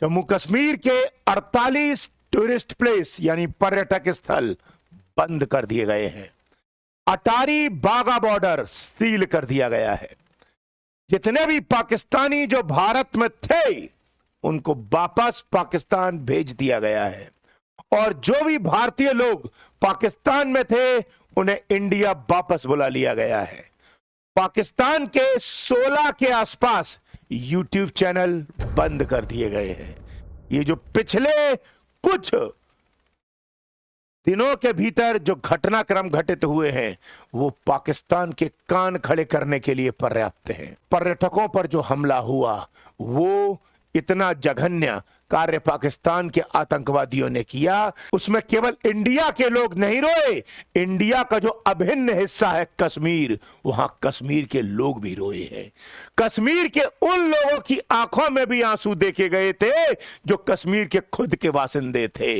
जम्मू कश्मीर के 48 tourist place यानी पर्यटक स्थल बंद कर दिए गए हैं। अटारी बागा बॉर्डर सील कर दिया गया है। जितने भी पाकिस्तानी जो भारत में थे उनको वापस पाकिस्तान भेज दिया गया है और जो भी भारतीय लोग पाकिस्तान में थे उन्हें इंडिया वापस बुला लिया गया है। पाकिस्तान के 16 के आसपास यूट्यूब चैनल बंद कर दिए गए हैं। ये जो पिछले कुछ दिनों के भीतर जो घटनाक्रम घटित हुए हैं वो पाकिस्तान के कान खड़े करने के लिए पर्याप्त हैं। पर्यटकों पर जो हमला हुआ वो इतना जघन्य कार्य पाकिस्तान के आतंकवादियों ने किया, उसमें केवल इंडिया के लोग नहीं रोए, इंडिया का जो अभिन्न हिस्सा है कश्मीर, वहां कश्मीर के लोग भी रोए हैं। कश्मीर के उन लोगों की आंखों में भी आंसू देखे गए थे जो कश्मीर के खुद के बासिंदे थे।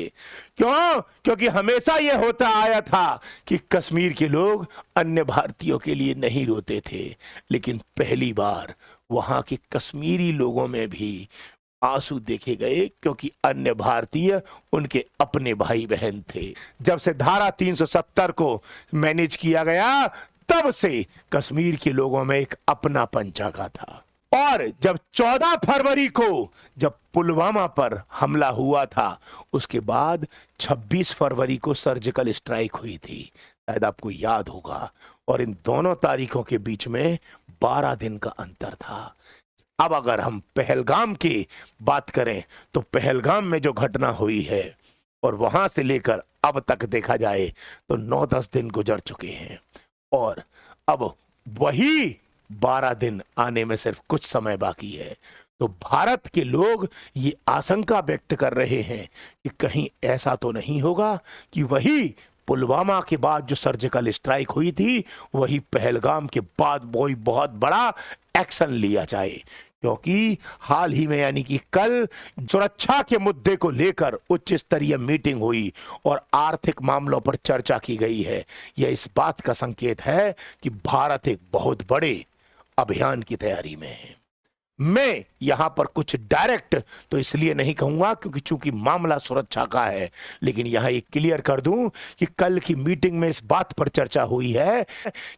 क्यों? क्योंकि हमेशा यह होता आया था कि कश्मीर के लोग अन्य भारतीयों के लिए नहीं रोते थे, लेकिन पहली बार वहां के कश्मीरी लोगों में भी आंसू देखे गए क्योंकि अन्य भारतीय उनके अपने भाई बहन थे। जब से धारा 370 को मैनेज किया गया तब से कश्मीर के लोगों में एक अपनापन जागा था। और जब 14 फरवरी को जब पुलवामा पर हमला हुआ था उसके बाद 26 फरवरी को सर्जिकल स्ट्राइक हुई थी, शायद आपको याद होगा, और इन दोनों तारीखों के बीच में 12 दिन का अंतर था। अब अगर हम पहलगाम की बात करें तो पहलगाम में जो घटना हुई है और वहां से लेकर अब तक देखा जाए तो 9-10 दिन गुजर चुके हैं और अब वही 12 दिन आने में सिर्फ कुछ समय बाकी है। तो भारत के लोग ये आशंका व्यक्त कर रहे हैं कि कहीं ऐसा तो नहीं होगा कि वही पुलवामा के बाद जो सर्जिकल स्ट्राइक हुई थी वही पहलगाम के बाद वही बहुत बड़ा एक्शन लिया जाए, क्योंकि हाल ही में यानी कि कल सुरक्षा के मुद्दे को लेकर उच्च स्तरीय मीटिंग हुई और आर्थिक मामलों पर चर्चा की गई है। यह इस बात का संकेत है कि भारत एक बहुत बड़े अभियान की तैयारी में है। मैं यहां पर कुछ डायरेक्ट तो इसलिए नहीं कहूंगा क्योंकि चूंकि मामला सुरक्षा का है, लेकिन यहां एक क्लियर कर दूं कि कल की मीटिंग में इस बात पर चर्चा हुई है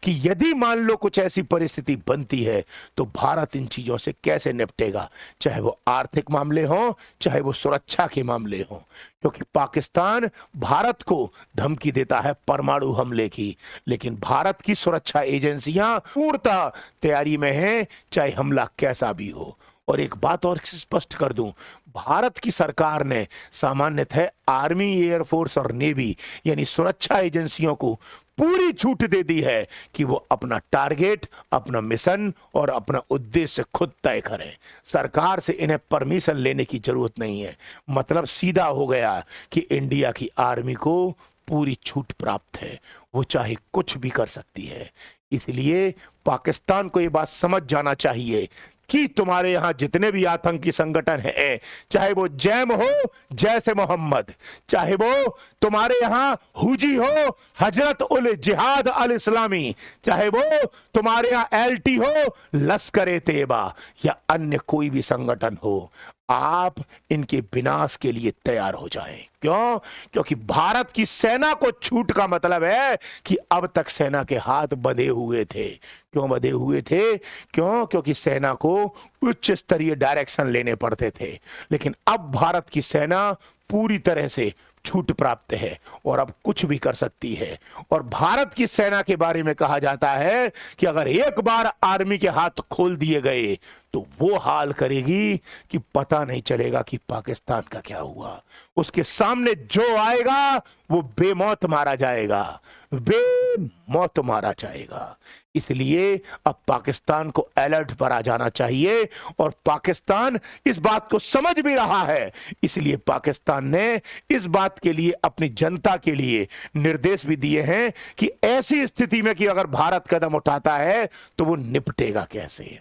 कि यदि मान लो कुछ ऐसी परिस्थिति बनती है तो भारत इन चीजों से कैसे निपटेगा, चाहे वो आर्थिक मामले हों चाहे वो सुरक्षा के मामले हों। क्योंकि पाकिस्तान भारत को धमकी देता है परमाणु हमले की, लेकिन भारत की सुरक्षा एजेंसियां पूर्णतः तैयारी में हैं चाहे हमला कैसा भी हो। और एक बात और स्पष्ट कर दूं, भारत की सरकार ने सामान्यतः आर्मी, एयरफोर्स और नेवी यानी सुरक्षा एजेंसियों को पूरी छूट दे दी है कि वो अपना टारगेट, अपना मिशन और अपना उद्देश्य खुद तय करें। सरकार से इन्हें परमिशन लेने की जरूरत नहीं है। मतलब सीधा हो गया कि इंडिया की आर्मी को पूरी छूट प्राप्त है, वो चाहे कुछ भी कर सकती है। इसलिए पाकिस्तान को ये बात समझ जाना चाहिए कि तुम्हारे यहां जितने भी आतंकी संगठन हैं, चाहे वो जैम हो, जैसे मोहम्मद, चाहे वो तुम्हारे यहां हुजी हो, हजरत उल जिहाद अल इस्लामी, चाहे वो तुम्हारे यहां एलटी हो, लश्कर तैयबा या अन्य कोई भी संगठन हो, आप इनके विनाश के लिए तैयार हो जाएं। क्यों? क्योंकि भारत की सेना को छूट का मतलब है कि अब तक सेना के हाथ बंधे हुए थे। क्यों बंधे हुए थे? क्यों? क्योंकि सेना को उच्च स्तरीय डायरेक्शन लेने पड़ते थे, लेकिन अब भारत की सेना पूरी तरह से छूट प्राप्त है और अब कुछ भी कर सकती है। और भारत की सेना के बारे में कहा जाता है कि अगर एक बार आर्मी के हाथ खोल दिए गए तो वो हाल करेगी कि पता नहीं चलेगा कि पाकिस्तान का क्या हुआ। उसके सामने जो आएगा वो बेमौत मारा जाएगा, बेमौत मारा जाएगा। इसलिए अब पाकिस्तान को अलर्ट पर आ जाना चाहिए और पाकिस्तान इस बात को समझ भी रहा है। इसलिए पाकिस्तान ने इस बात के लिए अपनी जनता के लिए निर्देश भी दिए हैं कि ऐसी स्थिति में कि अगर भारत कदम उठाता है तो वो निपटेगा कैसे।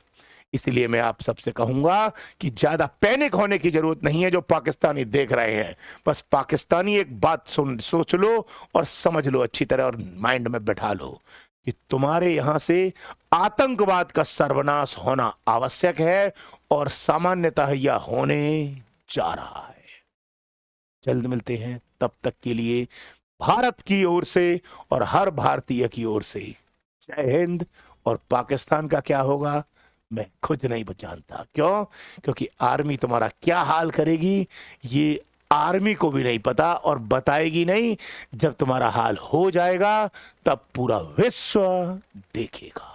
इसलिए मैं आप सबसे कहूंगा कि ज्यादा पैनिक होने की जरूरत नहीं है जो पाकिस्तानी देख रहे हैं। बस पाकिस्तानी एक बात सोच लो और समझ लो अच्छी तरह और माइंड में बैठा लो कि तुम्हारे यहां से आतंकवाद का सर्वनाश होना आवश्यक है और सामान्यतः यह होने जा रहा है। जल्द मिलते हैं, तब तक के लिए भारत की ओर से और हर भारतीय की ओर से जय हिंद। और पाकिस्तान का क्या होगा मैं खुद नहीं जानता। क्यों? क्योंकि आर्मी तुम्हारा क्या हाल करेगी ये आर्मी को भी नहीं पता, और बताएगी नहीं। जब तुम्हारा हाल हो जाएगा तब पूरा विश्व देखेगा।